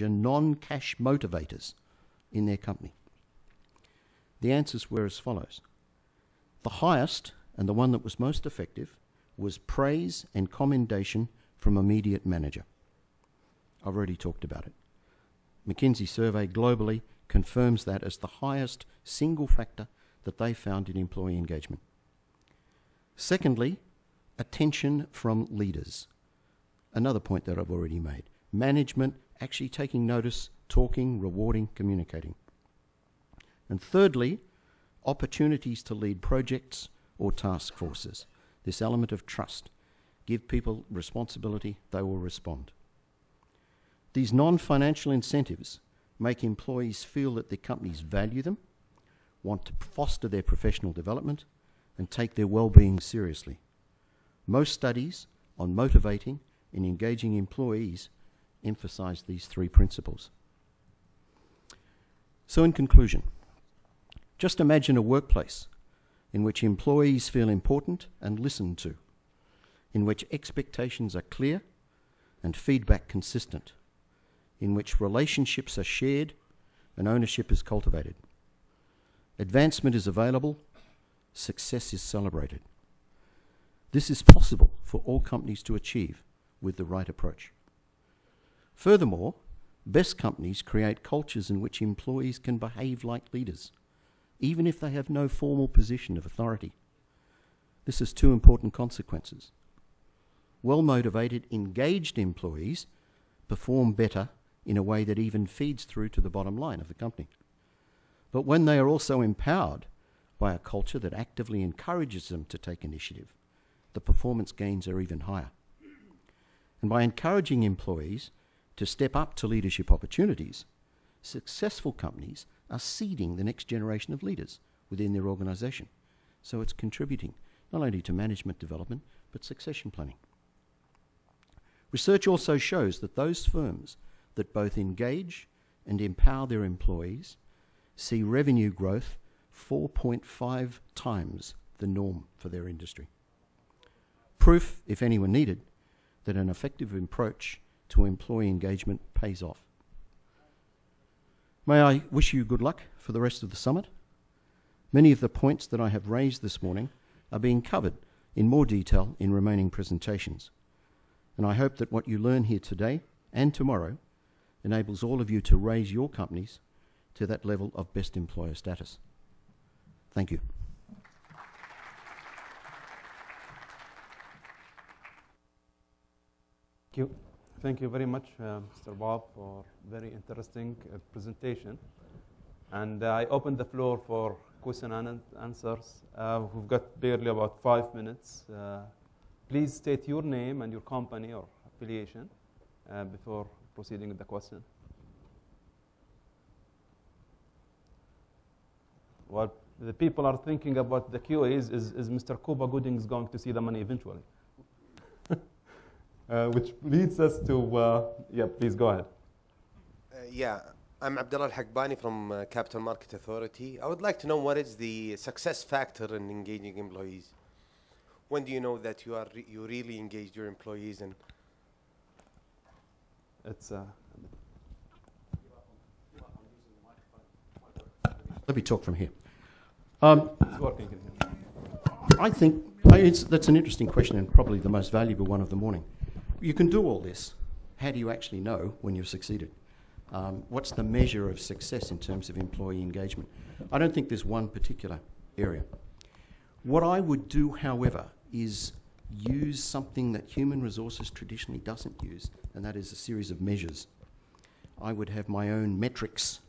non-cash motivators in their company? The answers were as follows. The highest, and the one that was most effective, was praise and commendation from immediate manager. I've already talked about it. McKinsey survey globally confirms that as the highest single factor that they found in employee engagement. Secondly, attention from leaders. Another point that I've already made. Management actually taking notice, talking, rewarding, communicating. And thirdly, opportunities to lead projects or task forces. This element of trust. Give people responsibility, they will respond. These non-financial incentives make employees feel that their companies value them, want to foster their professional development, and take their well-being seriously. Most studies on motivating and engaging employees emphasize these three principles. So in conclusion, just imagine a workplace in which employees feel important and listened to, in which expectations are clear and feedback consistent, in which relationships are shared and ownership is cultivated. Advancement is available, success is celebrated. This is possible for all companies to achieve with the right approach. Furthermore, best companies create cultures in which employees can behave like leaders, even if they have no formal position of authority. This has two important consequences. Well-motivated, engaged employees perform better in a way that even feeds through to the bottom line of the company. But when they are also empowered by a culture that actively encourages them to take initiative, the performance gains are even higher. And by encouraging employees to step up to leadership opportunities, successful companies are seeding the next generation of leaders within their organisation. So it's contributing not only to management development, but succession planning. Research also shows that those firms that both engage and empower their employees see revenue growth 4.5 times the norm for their industry. Proof, if any were needed, that an effective approach to employee engagement pays off. May I wish you good luck for the rest of the summit. Many of the points that I have raised this morning are being covered in more detail in remaining presentations. And I hope that what you learn here today and tomorrow enables all of you to raise your companies to that level of best employer status. Thank you. Thank you. Thank you very much, Mr. Bob, for very interesting presentation. And I open the floor for question and answers. We've got barely about 5 minutes. Please state your name and your company or affiliation before proceeding with the question. What the people are thinking about the QA is Mr. Cuba Gooding is going to see the money eventually. Which leads us to, yeah, please go ahead. Yeah, I'm Abdullah Al-Hakbani from Capital Market Authority. I would like to know what is the success factor in engaging employees? When do you know that you really engaged your employees? And it's Let me talk from here. it's working. I think that's an interesting question and probably the most valuable one of the morning. You can do all this. How do you actually know when you've succeeded? What's the measure of success in terms of employee engagement? I don't think there's one particular area. What I would do, however, is use something that human resources traditionally doesn't use, and that is a series of measures. I would have my own metrics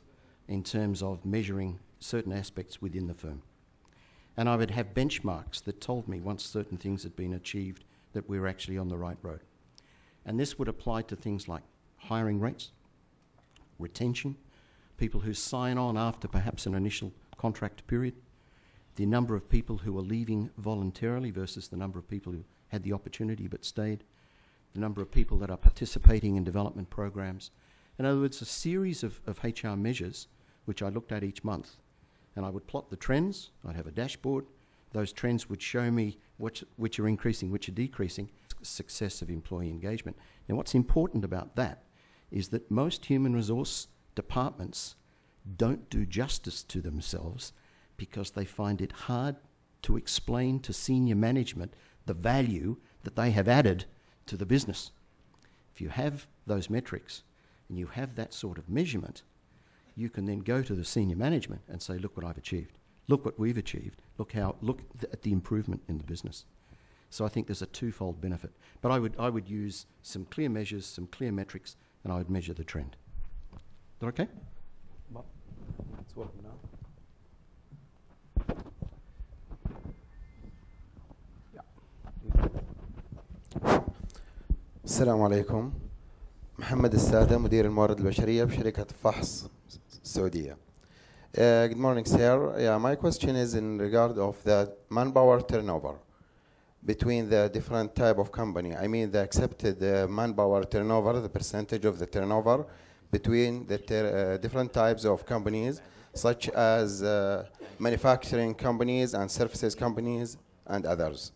in terms of measuring certain aspects within the firm. And I would have benchmarks that told me once certain things had been achieved that we were actually on the right road. And this would apply to things like hiring rates, retention, people who sign on after perhaps an initial contract period, the number of people who are leaving voluntarily versus the number of people who had the opportunity but stayed, the number of people that are participating in development programs. In other words, a series of HR measures which I looked at each month. And I would plot the trends. I'd have a dashboard. Those trends would show me which are increasing, which are decreasing. Success of employee engagement. Now, what's important about that is that most human resource departments don't do justice to themselves because they find it hard to explain to senior management the value that they have added to the business. If you have those metrics and you have that sort of measurement, you can then go to the senior management and say, look what I've achieved. Look what we've achieved. Look at the improvement in the business. So I think there's a twofold benefit. But I would use some clear measures, some clear metrics, and I would measure the trend. Is that okay? Well, it's working now. السلام عليكم. محمد السادة مدير الموارد البشرية بشركة فحص السعودية. Good morning, sir. Yeah, my question is in regard of the manpower turnover between the different type of company. I mean the accepted manpower turnover, the percentage of the turnover between the different types of companies, such as manufacturing companies and services companies and others.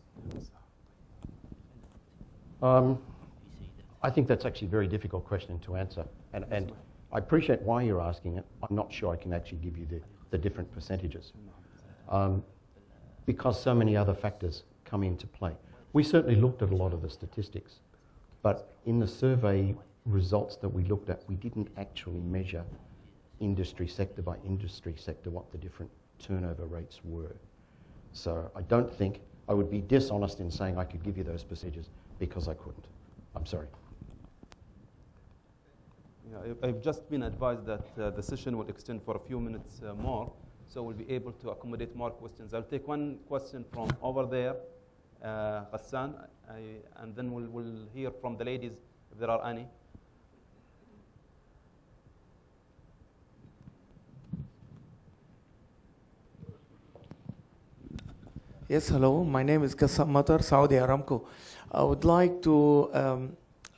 I think that's actually a very difficult question to answer. And I appreciate why you're asking it. I'm not sure I can actually give you the different percentages. Because so many other factors come into play. We certainly looked at a lot of the statistics, but in the survey results that we looked at, we didn't actually measure industry sector by industry sector what the different turnover rates were. So I don't think, I would be dishonest in saying I could give you those percentages because I couldn't. I'm sorry. Yeah, I've just been advised that the session will extend for a few minutes more, so we'll be able to accommodate more questions. I'll take one question from over there, Ghassan, and then we'll hear from the ladies if there are any. Yes, hello. My name is Ghassan Matar, Saudi Aramco. I would like to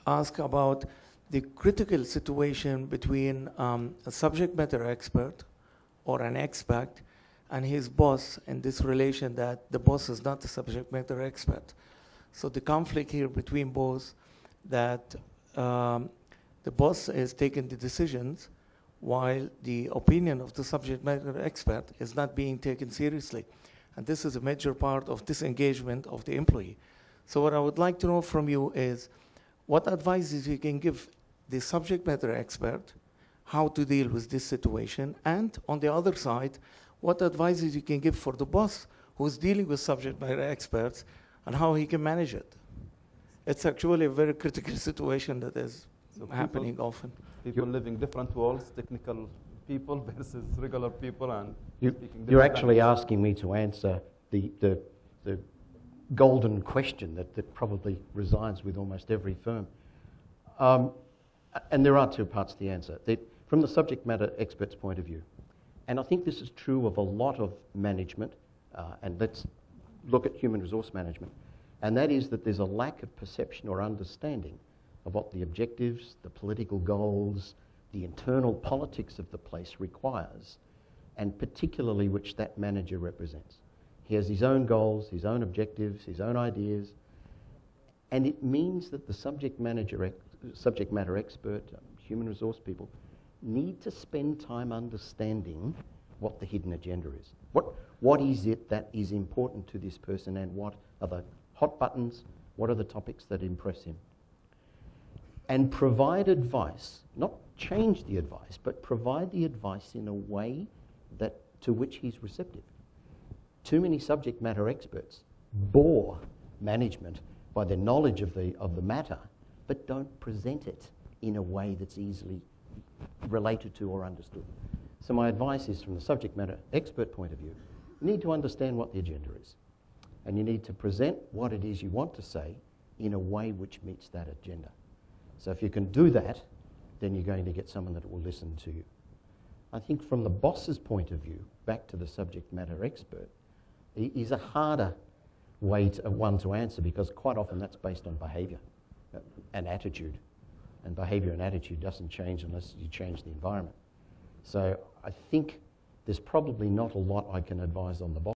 ask about the critical situation between a subject matter expert or an expert and his boss in this relation that the boss is not the subject matter expert. So the conflict here between both that the boss is taking the decisions while the opinion of the subject matter expert is not being taken seriously. And this is a major part of disengagement of the employee. So what I would like to know from you is what advices you can give the subject matter expert how to deal with this situation, and on the other side, what advices you can give for the boss who's dealing with subject matter experts and how he can manage it. It's actually a very critical situation that is happening often. People living different worlds, technical people versus regular people, and you're actually asking me to answer the golden question that probably resides with almost every firm. And there are two parts to the answer. From the subject matter expert's point of view, and I think this is true of a lot of management, and let's look at human resource management, and that is that there's a lack of perception or understanding of what the objectives, the political goals, the internal politics of the place requires, and particularly which that manager represents. He has his own goals, his own objectives, his own ideas, and it means that the subject matter expert, human resource people, need to spend time understanding what the hidden agenda is. What is it that is important to this person, and what are the hot buttons, what are the topics that impress him? And provide advice, not change the advice, but provide the advice in a way to which he's receptive. Too many subject matter experts bore management by their knowledge of the matter, but don't present it in a way that's easily related to or understood. So my advice is, from the subject matter expert point of view, you need to understand what the agenda is, and you need to present what it is you want to say in a way which meets that agenda. So if you can do that, then you're going to get someone that will listen to you. I think from the boss's point of view, back to the subject matter expert, is a harder one to answer, because quite often that's based on behaviour and attitude. And behaviour and attitude doesn't change unless you change the environment. So I think there's probably not a lot I can advise on the boss.